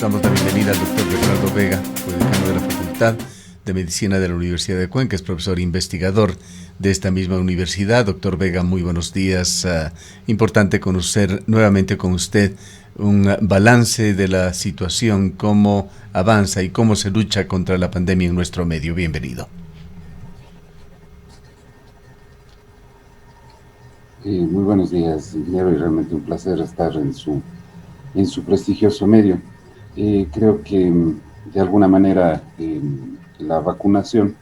damos la bienvenida al doctor Bernardo Vega, decano de la Facultad de Medicina de la Universidad de Cuenca, es profesor investigador de esta misma universidad. Doctor Vega, muy buenos días. Importante conocer nuevamente con usted un balance de la situación, cómo avanza y cómo se lucha contra la pandemia en nuestro medio. Bienvenido. Muy buenos días, ingeniero, y realmente un placer estar en su prestigioso medio. Creo que de alguna manera la vacunación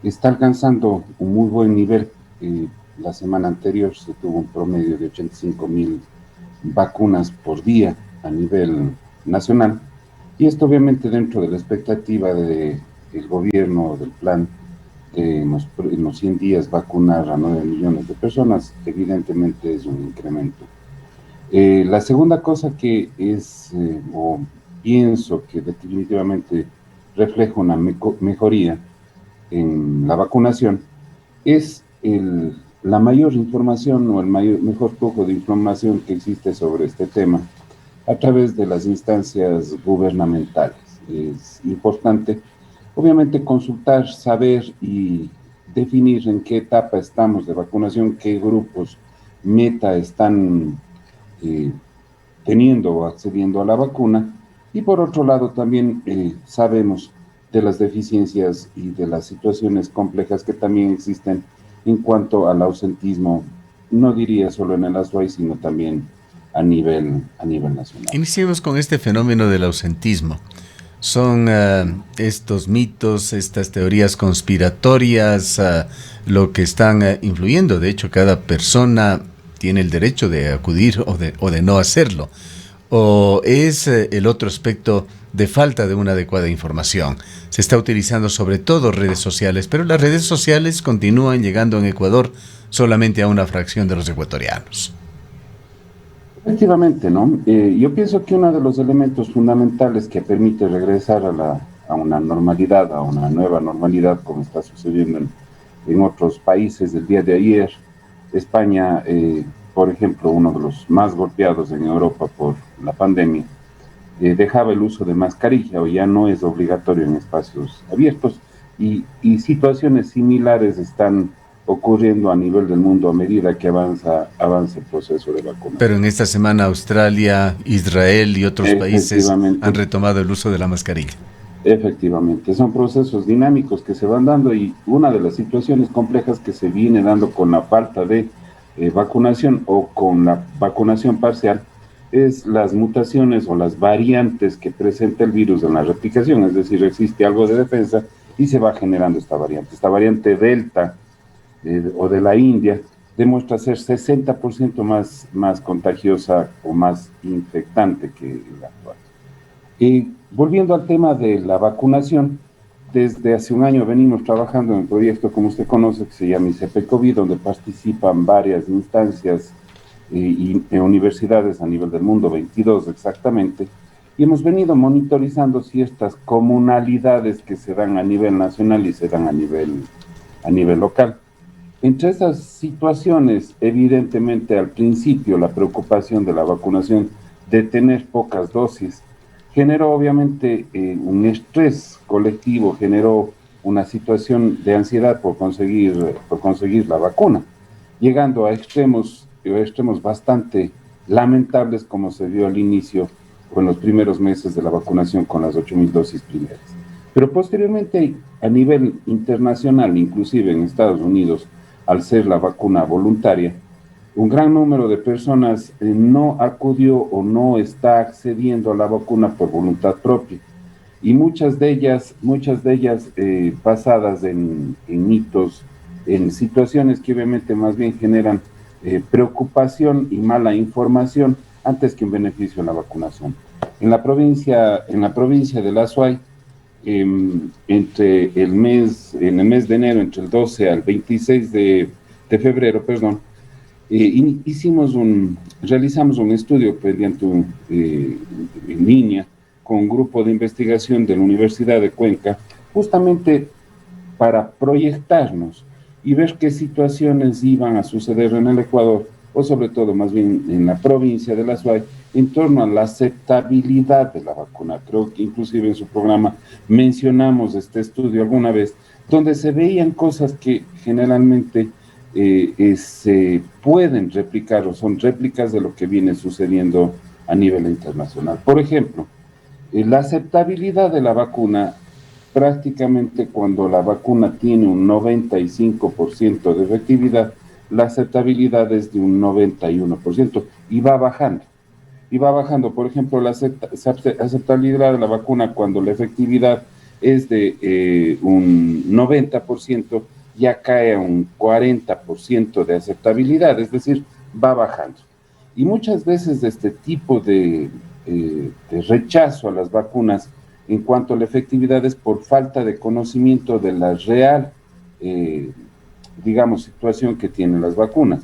está alcanzando un muy buen nivel. La semana anterior se tuvo un promedio de 85,000 vacunas por día a nivel nacional, y esto obviamente dentro de la expectativa del gobierno, del plan de en los 100 días vacunar a 9 millones de personas. Evidentemente es un incremento. La segunda cosa que es, o pienso que definitivamente refleja una mejoría en la vacunación, es la mayor información o el mejor flujo de información que existe sobre este tema a través de las instancias gubernamentales. Es importante, obviamente, consultar, saber y definir en qué etapa estamos de vacunación, qué grupos meta están teniendo o accediendo a la vacuna, y por otro lado también sabemos de las deficiencias y de las situaciones complejas que también existen en cuanto al ausentismo, no diría solo en el Azuay, sino también a nivel nacional. Iniciemos con este fenómeno del ausentismo. Son estos mitos, estas teorías conspiratorias, lo que están influyendo. De hecho, cada persona tiene el derecho de acudir o de no hacerlo. ¿O es el otro aspecto de falta de una adecuada información? Se está utilizando sobre todo redes sociales, pero las redes sociales continúan llegando en Ecuador solamente a una fracción de los ecuatorianos. Efectivamente, ¿no? Yo pienso que uno de los elementos fundamentales que permite regresar a una normalidad, a una nueva normalidad, como está sucediendo en otros países del día de ayer, España, por ejemplo, uno de los más golpeados en Europa por la pandemia, dejaba el uso de mascarilla o ya no es obligatorio en espacios abiertos, y situaciones similares están ocurriendo a nivel del mundo a medida que avanza el proceso de vacunación. Pero en esta semana Australia, Israel y otros países han retomado el uso de la mascarilla. Efectivamente, son procesos dinámicos que se van dando, y una de las situaciones complejas que se viene dando con la falta de vacunación o con la vacunación parcial es las mutaciones o las variantes que presenta el virus en la replicación. Es decir, existe algo de defensa y se va generando esta variante. Esta variante Delta o de la India demuestra ser 60% más contagiosa o más infectante que la actual. Y volviendo al tema de la vacunación, desde hace un año venimos trabajando en un proyecto, como usted conoce, que se llama ICP COVID, donde participan varias instancias y universidades a nivel del mundo, 22 exactamente, y hemos venido monitorizando ciertas comunalidades que se dan a nivel nacional y se dan a nivel local. Entre esas situaciones, evidentemente al principio la preocupación de la vacunación, de tener pocas dosis, generó obviamente un estrés colectivo, generó una situación de ansiedad por conseguir la vacuna, llegando a extremos bastante lamentables, como se vio al inicio o en los primeros meses de la vacunación con las 8,000 dosis primeras. Pero posteriormente, a nivel internacional, inclusive en Estados Unidos, al ser la vacuna voluntaria, un gran número de personas no acudió o no está accediendo a la vacuna por voluntad propia, y muchas de ellas basadas en mitos, en situaciones que obviamente más bien generan preocupación y mala información antes que un beneficio en la vacunación. En la provincia del Azuay, en el mes de enero, entre el 12 al 26 de febrero, perdón, realizamos un estudio mediante en línea con un grupo de investigación de la Universidad de Cuenca, justamente para proyectarnos y ver qué situaciones iban a suceder en el Ecuador o sobre todo más bien en la provincia de la SUAY, en torno a la aceptabilidad de la vacuna. Creo que inclusive en su programa mencionamos este estudio alguna vez, donde se veían cosas que generalmente se pueden replicar o son réplicas de lo que viene sucediendo a nivel internacional. Por ejemplo, la aceptabilidad de la vacuna, prácticamente cuando la vacuna tiene un 95% de efectividad, la aceptabilidad es de un 91% y va bajando. Y va bajando, por ejemplo, la aceptabilidad de la vacuna cuando la efectividad es de un 90%, ya cae a un 40% de aceptabilidad, es decir, va bajando. Y muchas veces de este tipo de rechazo a las vacunas en cuanto a la efectividad es por falta de conocimiento de la real, eh, digamos, situación que tienen las vacunas.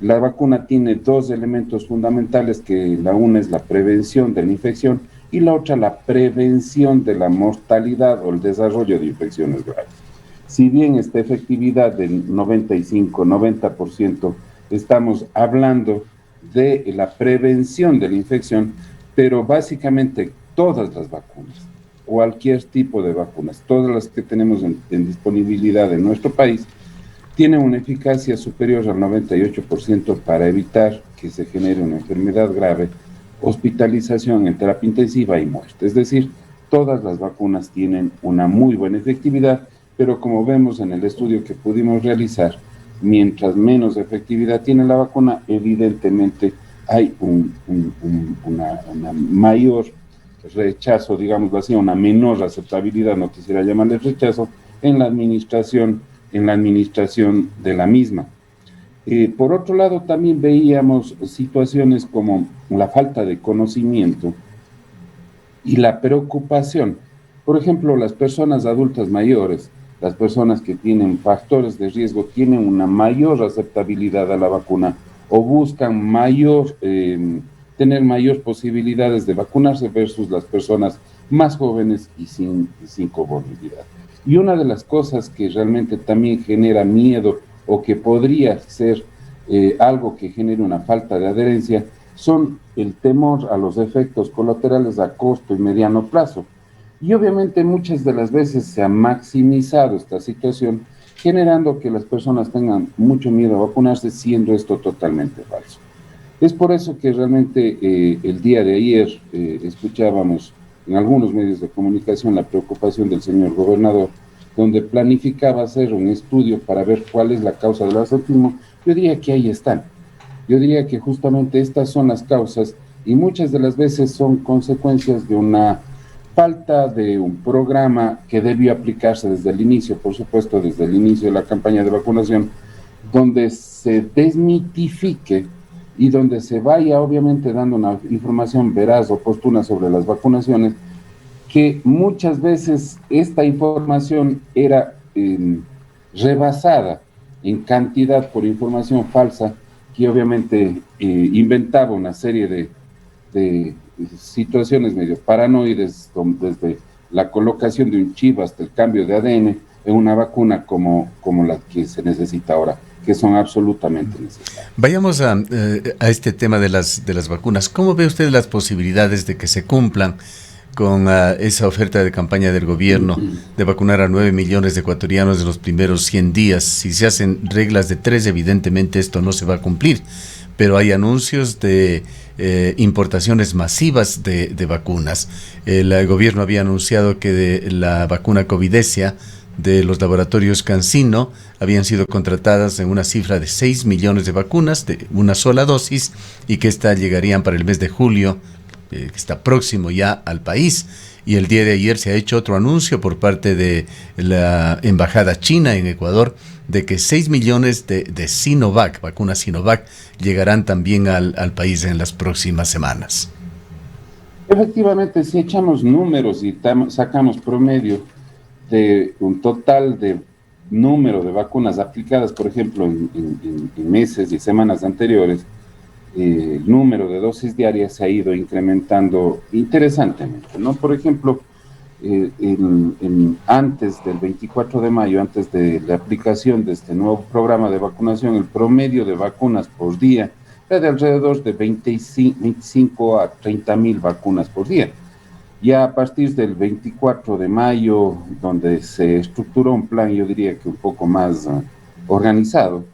La vacuna tiene dos elementos fundamentales, que la una es la prevención de la infección y la otra la prevención de la mortalidad o el desarrollo de infecciones graves. Si bien esta efectividad del 95-90%, estamos hablando de la prevención de la infección, pero básicamente todas las vacunas, cualquier tipo de vacunas, todas las que tenemos en disponibilidad en nuestro país, tienen una eficacia superior al 98% para evitar que se genere una enfermedad grave, hospitalización en terapia intensiva y muerte. Es decir, todas las vacunas tienen una muy buena efectividad, pero como vemos en el estudio que pudimos realizar, mientras menos efectividad tiene la vacuna, evidentemente hay una mayor rechazo, digámoslo así, una menor aceptabilidad, no quisiera llamarle rechazo, en la administración de la misma. Por otro lado, también veíamos situaciones como la falta de conocimiento y la preocupación. Por ejemplo, las personas adultas mayores, las personas que tienen factores de riesgo, tienen una mayor aceptabilidad a la vacuna o buscan tener mayor posibilidades de vacunarse versus las personas más jóvenes y sin comorbilidad. Y una de las cosas que realmente también genera miedo o que podría ser algo que genere una falta de adherencia son el temor a los efectos colaterales a corto y mediano plazo. Y obviamente muchas de las veces se ha maximizado esta situación, generando que las personas tengan mucho miedo a vacunarse, siendo esto totalmente falso. Es por eso que realmente el día de ayer escuchábamos en algunos medios de comunicación la preocupación del señor gobernador, donde planificaba hacer un estudio para ver cuál es la causa del absentismo. Yo diría que ahí están. Yo diría que justamente estas son las causas y muchas de las veces son consecuencias de una falta de un programa que debió aplicarse desde el inicio, por supuesto, desde el inicio de la campaña de vacunación, donde se desmitifique y donde se vaya obviamente dando una información veraz, oportuna sobre las vacunaciones, que muchas veces esta información era rebasada en cantidad por información falsa, que obviamente inventaba una serie de situaciones medio paranoides, desde la colocación de un chip hasta el cambio de ADN en una vacuna como la que se necesita ahora, que son absolutamente necesarias. Vayamos a este tema de las vacunas. ¿Cómo ve usted las posibilidades de que se cumplan con esa oferta de campaña del gobierno de vacunar a 9 millones de ecuatorianos en los primeros 100 días? Si se hacen reglas de 3, evidentemente esto no se va a cumplir, pero hay anuncios de importaciones masivas de vacunas. El gobierno había anunciado que de la vacuna Covidesia de los laboratorios CanSino habían sido contratadas en una cifra de 6 millones de vacunas de una sola dosis y que estas llegarían para el mes de julio, que está próximo ya al país. Y el día de ayer se ha hecho otro anuncio por parte de la Embajada China en Ecuador de que 6 millones de Sinovac, vacunas Sinovac, llegarán también al país en las próximas semanas. Efectivamente, si echamos números y sacamos promedio de un total de número de vacunas aplicadas, por ejemplo, en meses y semanas anteriores, el número de dosis diarias se ha ido incrementando interesantemente, ¿no? Por ejemplo, antes del 24 de mayo, antes de la aplicación de este nuevo programa de vacunación, el promedio de vacunas por día era de alrededor de 25 a 30.000 vacunas por día. Ya a partir del 24 de mayo, donde se estructuró un plan, yo diría que un poco más organizado,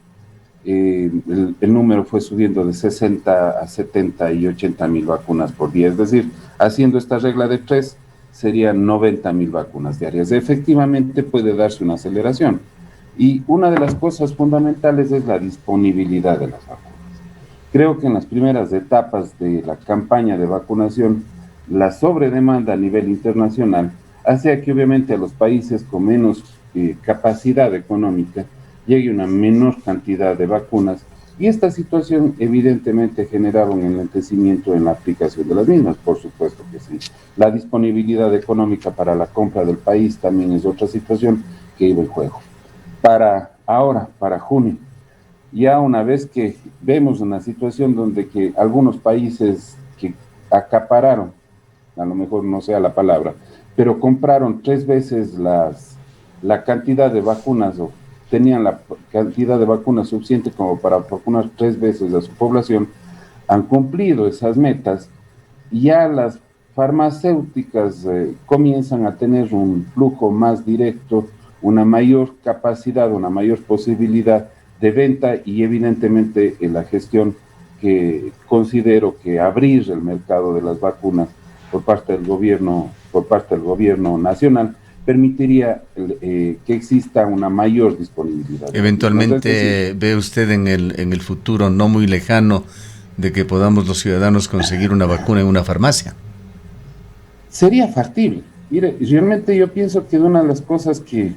el número fue subiendo de 60 a 70 y 80.000 vacunas por día. Es decir, haciendo esta regla de 3, serían 90.000 vacunas diarias. Efectivamente puede darse una aceleración. Y una de las cosas fundamentales es la disponibilidad de las vacunas. Creo que en las primeras etapas de la campaña de vacunación, la sobredemanda a nivel internacional hacía que obviamente a los países con menos capacidad económica llegue una menor cantidad de vacunas, y esta situación evidentemente generaba un enlentecimiento en la aplicación de las mismas, por supuesto que sí. La disponibilidad económica para la compra del país también es otra situación que iba en juego. Para ahora, para junio, ya una vez que vemos una situación donde que algunos países que acapararon, a lo mejor no sea la palabra, pero compraron 3 veces la cantidad de vacunas, o tenían la cantidad de vacunas suficiente como para vacunar 3 veces a su población, han cumplido esas metas, y ya las farmacéuticas comienzan a tener un flujo más directo, una mayor capacidad, una mayor posibilidad de venta, y evidentemente en la gestión que considero que abrir el mercado de las vacunas por parte del gobierno nacional permitiría que exista una mayor disponibilidad. Eventualmente ve usted en el futuro no muy lejano de que podamos los ciudadanos conseguir una vacuna en una farmacia. Sería factible. Mire, realmente yo pienso que una de las cosas que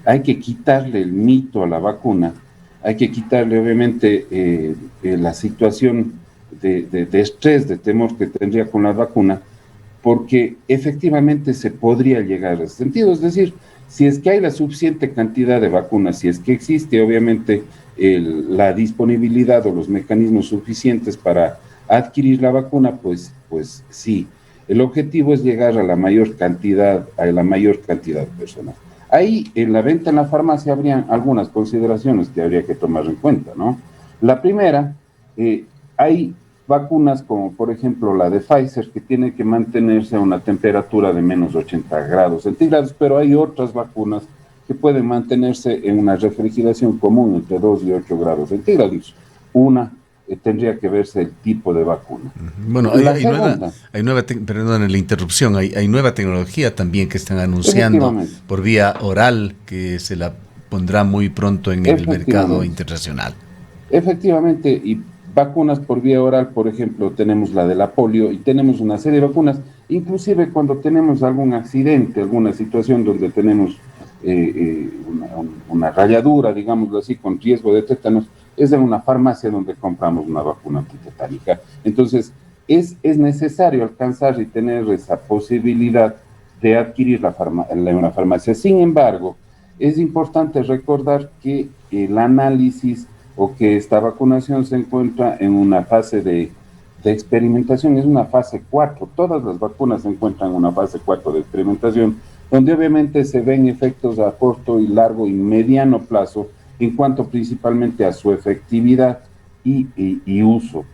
hay que quitarle el mito a la vacuna, hay que quitarle obviamente la situación de estrés, de temor que tendría con la vacuna, porque efectivamente se podría llegar a ese sentido. Es decir, si es que hay la suficiente cantidad de vacunas, si es que existe obviamente la disponibilidad o los mecanismos suficientes para adquirir la vacuna, pues sí. El objetivo es llegar a la mayor cantidad de personas. Ahí, en la venta en la farmacia, habrían algunas consideraciones que habría que tomar en cuenta, ¿no? La primera, hay vacunas como por ejemplo la de Pfizer, que tiene que mantenerse a una temperatura de menos 80 grados centígrados, pero hay otras vacunas que pueden mantenerse en una refrigeración común entre 2 y 8 grados centígrados. Una tendría que verse el tipo de vacuna. Bueno, perdón la interrupción, hay nueva tecnología también que están anunciando por vía oral, que se la pondrá muy pronto en el mercado internacional. Efectivamente, y vacunas por vía oral, por ejemplo, tenemos la de la polio y tenemos una serie de vacunas, inclusive cuando tenemos algún accidente, alguna situación donde tenemos una rayadura, digámoslo así, con riesgo de tétanos, es en una farmacia donde compramos una vacuna antitetánica. Entonces, es necesario alcanzar y tener esa posibilidad de adquirir una farmacia. Sin embargo, es importante recordar que el análisis o que esta vacunación se encuentra en una fase de experimentación, es una fase 4. Todas las vacunas se encuentran en una fase 4 de experimentación, donde obviamente se ven efectos a corto y largo y mediano plazo en cuanto principalmente a su efectividad y uso,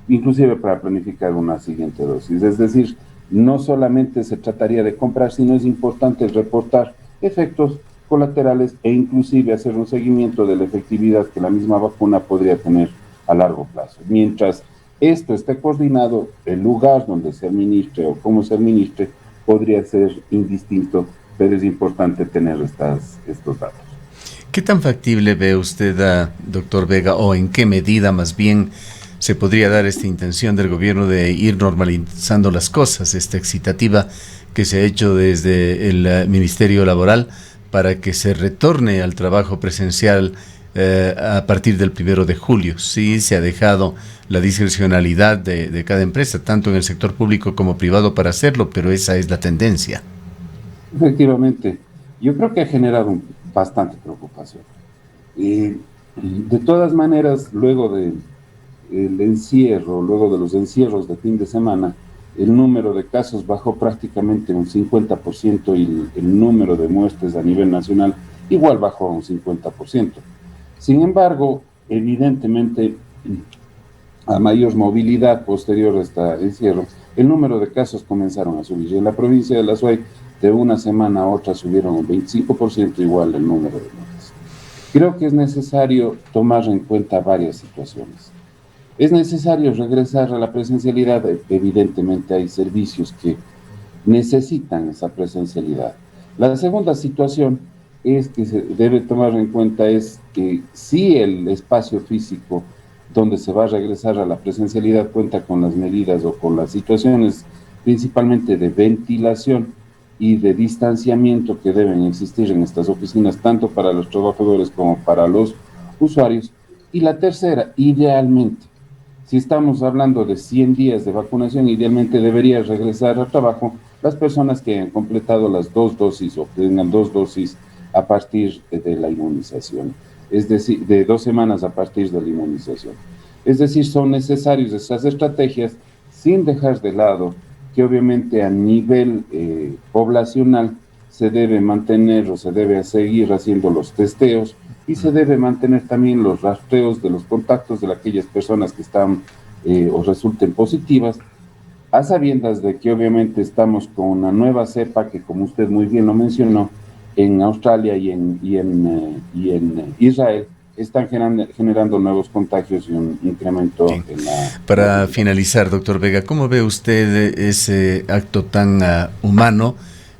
inclusive para planificar una siguiente dosis. Es decir, no solamente se trataría de comprar, sino es importante reportar efectos colaterales e inclusive hacer un seguimiento de la efectividad que la misma vacuna podría tener a largo plazo. Mientras esto esté coordinado, el lugar donde se administre o cómo se administre podría ser indistinto, pero es importante tener estos datos. ¿Qué tan factible ve usted, doctor Vega, o en qué medida más bien se podría dar esta intención del gobierno de ir normalizando las cosas, esta excitativa que se ha hecho desde el Ministerio Laboral para que se retorne al trabajo presencial a partir del 1 de julio? Sí, se ha dejado la discrecionalidad de cada empresa, tanto en el sector público como privado, para hacerlo, pero esa es la tendencia. Efectivamente, yo creo que ha generado bastante preocupación. De todas maneras, luego del encierro, luego de los encierros de fin de semana, el número de casos bajó prácticamente un 50% y el número de muertes a nivel nacional igual bajó un 50%. Sin embargo, evidentemente, a mayor movilidad posterior a este encierro, el número de casos comenzaron a subir. Y en la provincia de La Suay, de una semana a otra, subieron un 25% igual el número de muertes. Creo que es necesario tomar en cuenta varias situaciones. Es necesario regresar a la presencialidad. Evidentemente hay servicios que necesitan esa presencialidad. La segunda situación es que se debe tomar en cuenta es que si el espacio físico donde se va a regresar a la presencialidad cuenta con las medidas o con las situaciones principalmente de ventilación y de distanciamiento que deben existir en estas oficinas, tanto para los trabajadores como para los usuarios. Y la tercera, idealmente, si estamos hablando de 100 días de vacunación, idealmente debería regresar al trabajo las personas que han completado las 2 dosis o que tengan 2 dosis a partir de la inmunización, es decir, de 2 semanas a partir de la inmunización. Es decir, son necesarias esas estrategias sin dejar de lado que obviamente a nivel poblacional se debe mantener o se debe seguir haciendo los testeos y se debe mantener también los rastreos de los contactos de aquellas personas que están o resulten positivas, a sabiendas de que obviamente estamos con una nueva cepa que, como usted muy bien lo mencionó, en Australia y en Israel están generando nuevos contagios y un incremento sí. En la... Para finalizar, doctor Vega, ¿cómo ve usted ese acto tan humano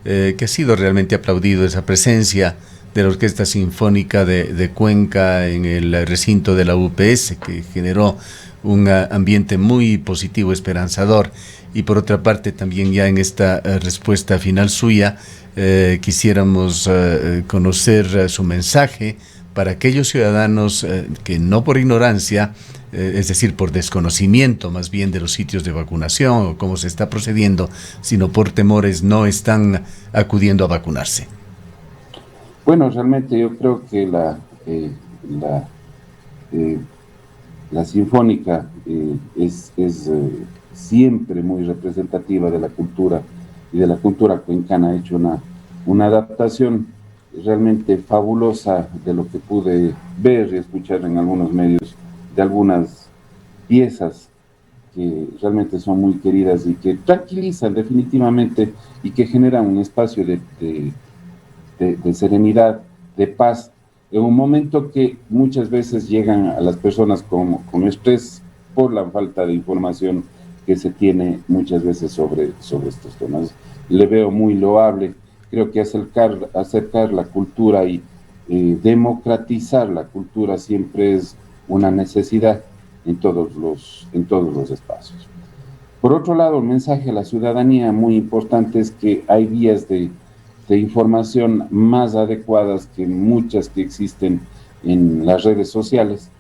que ha sido realmente aplaudido, esa presencia de la Orquesta Sinfónica de Cuenca en el recinto de la UPS, que generó un ambiente muy positivo, esperanzador? Y por otra parte, también ya en esta respuesta final suya, quisiéramos conocer su mensaje para aquellos ciudadanos que no por ignorancia, es decir, por desconocimiento más bien de los sitios de vacunación o cómo se está procediendo, sino por temores no están acudiendo a vacunarse. Bueno, realmente yo creo que la Sinfónica es siempre muy representativa de la cultura y de la cultura cuencana. Ha hecho una adaptación realmente fabulosa de lo que pude ver y escuchar en algunos medios, de algunas piezas que realmente son muy queridas y que tranquilizan definitivamente y que generan un espacio de serenidad, de paz, en un momento que muchas veces llegan a las personas con estrés por la falta de información que se tiene muchas veces sobre estos temas. Le veo muy loable. Creo que acercar la cultura y democratizar la cultura siempre es una necesidad en todos los espacios. Por otro lado, el mensaje a la ciudadanía muy importante es que hay vías de información más adecuadas que muchas que existen en las redes sociales.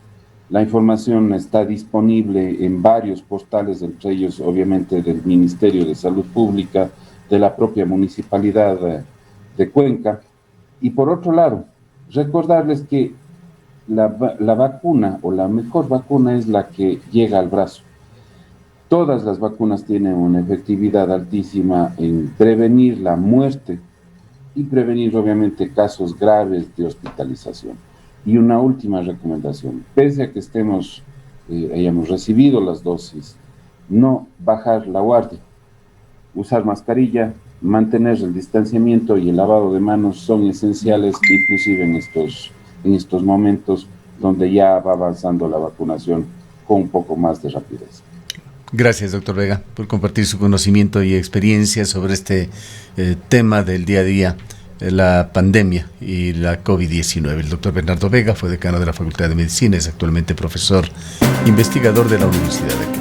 La información está disponible en varios portales, entre ellos obviamente del Ministerio de Salud Pública, de la propia Municipalidad de Cuenca. Y por otro lado, recordarles que la vacuna o la mejor vacuna es la que llega al brazo. Todas las vacunas tienen una efectividad altísima en prevenir la muerte y prevenir obviamente casos graves de hospitalización. Y una última recomendación: pese a que hayamos recibido las dosis, no bajar la guardia, usar mascarilla, mantener el distanciamiento y el lavado de manos son esenciales, inclusive en estos momentos donde ya va avanzando la vacunación con un poco más de rapidez. Gracias, doctor Vega, por compartir su conocimiento y experiencia sobre este tema del día a día, la pandemia y la COVID-19. El doctor Bernardo Vega fue decano de la Facultad de Medicina, es actualmente profesor investigador de la Universidad de